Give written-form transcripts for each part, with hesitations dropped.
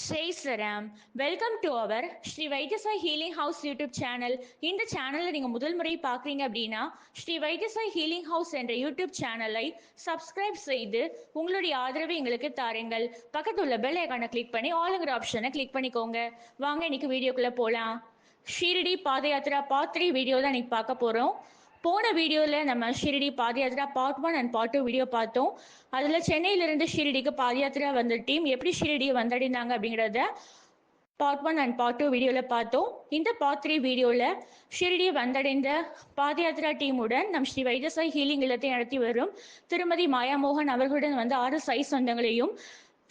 Jai Saram. Welcome to our Sri Vaidyasai Healing House YouTube channel. இந்த சேனலை நீங்கள் முதல் முறை பார்க்குறீங்க அப்படின்னா ஸ்ரீ வைத்தியசாய் ஹீலிங் ஹவுஸ் என்ற யூடியூப் சேனலை சப்ஸ்கிரைப் செய்து உங்களுடைய ஆதரவை எங்களுக்கு தாருங்கள். பக்கத்தில் உள்ள பெல் ஐகானை கிளிக் பண்ணி ஆளுங்கிற ஆப்ஷனை கிளிக் பண்ணிக்கோங்க. வாங்க இன்னைக்கு வீடியோக்குள்ளே போகலாம். ஷீரடி பாத யாத்திரா பார்ட் 3 வீடியோ தான் இன்னைக்கு பார்க்க போகிறோம். போன வீடியோவில் நம்ம ஷீரடி பாத yatra part 1 and part 2 video பார்த்தோம். அதில் சென்னையிலிருந்து ஷீரடிக்கு பாத யாத்திரா வந்த டீம் எப்படி ஷீரடியை வந்தடைந்தாங்க அப்படிங்கிறத பார்ட் 1 அண்ட் பார்ட் 2 வீடியோவில் பார்த்தோம். இந்த பார்ட் 3 வீடியோவில் ஷீரடியை வந்தடைந்த பாத யாத்திரா டீமுடன் நம் ஸ்ரீ வைத்தியசாய் ஹீலிங் இல்லத்தை நடத்தி வரும் திருமதி மாயா மோகன் அவர்களுடன் 6 சாய் சொந்தங்களையும்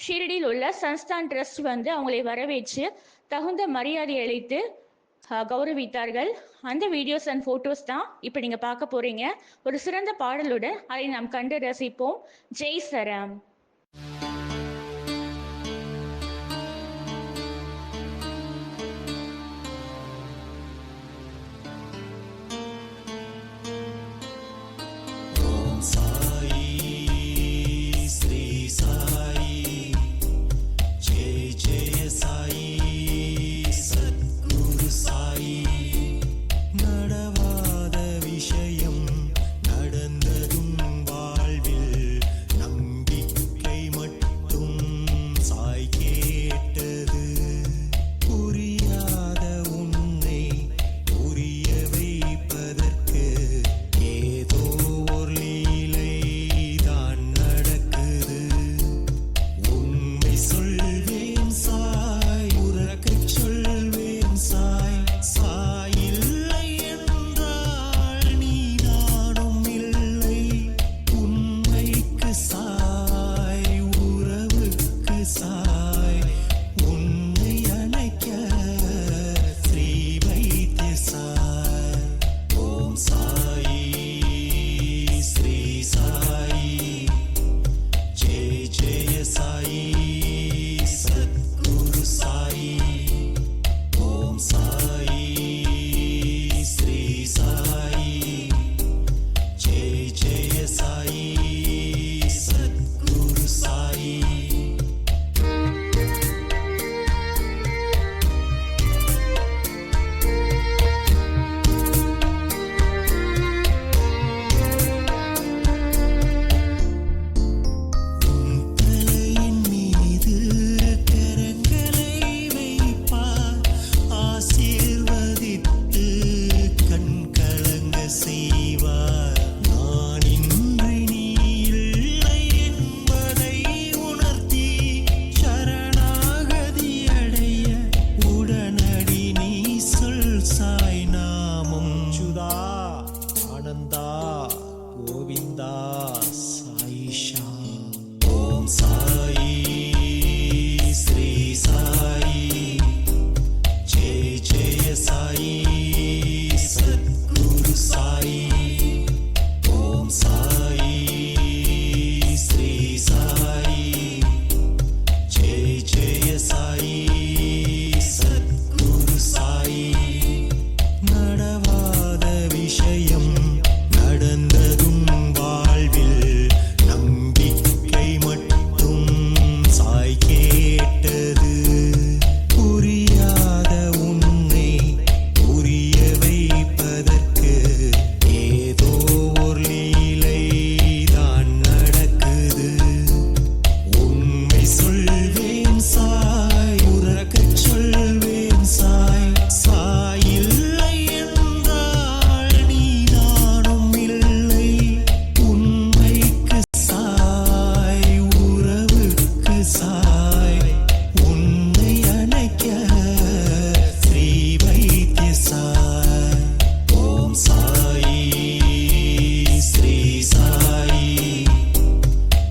ஷீரடியில் உள்ள சன்ஸ்தான் ட்ரஸ்ட் அவங்களை வரவேற்று தகுந்த மரியாதை அளித்து கௌரவித்தார்கள். அந்த வீடியோஸ் அண்ட் ஃபோட்டோஸ் தான் இப்போ நீங்கள் பார்க்க போறீங்க. ஒரு சிறந்த பாடலுடன் அதை நாம் கண்டு ரசிப்போம். Jai சராம்.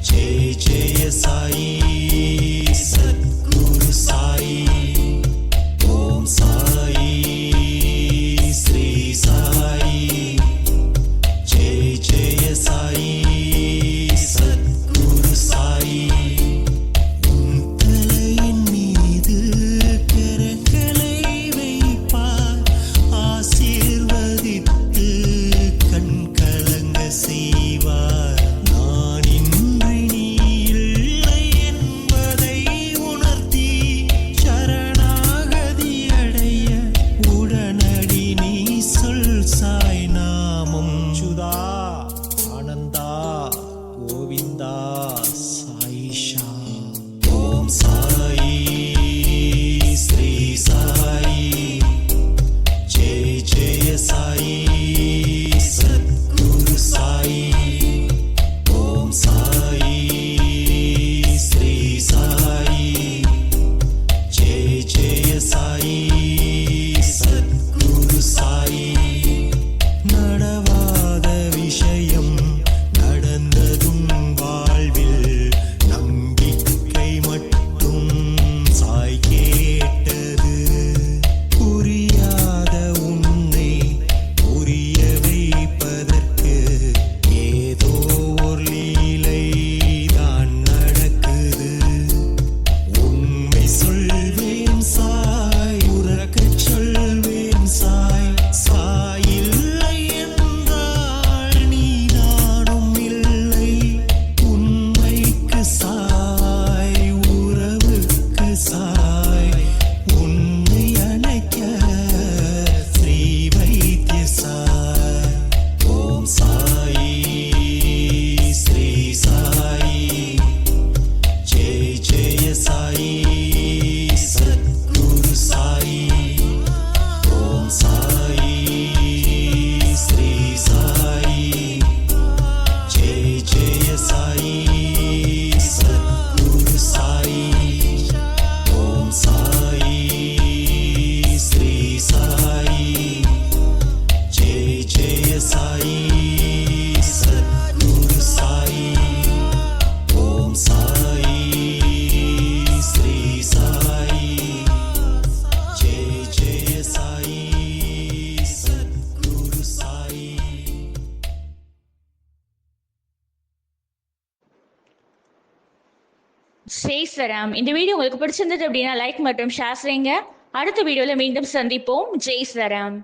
Jai Jai Sai Jai சராம். இந்த வீடியோ உங்களுக்கு பிடிச்சிருந்தது அப்படின்னா லைக் மற்றும் ஷேர் செய்யுங்க. அடுத்த வீடியோல மீண்டும் சந்திப்போம். ஜெய் சராம்.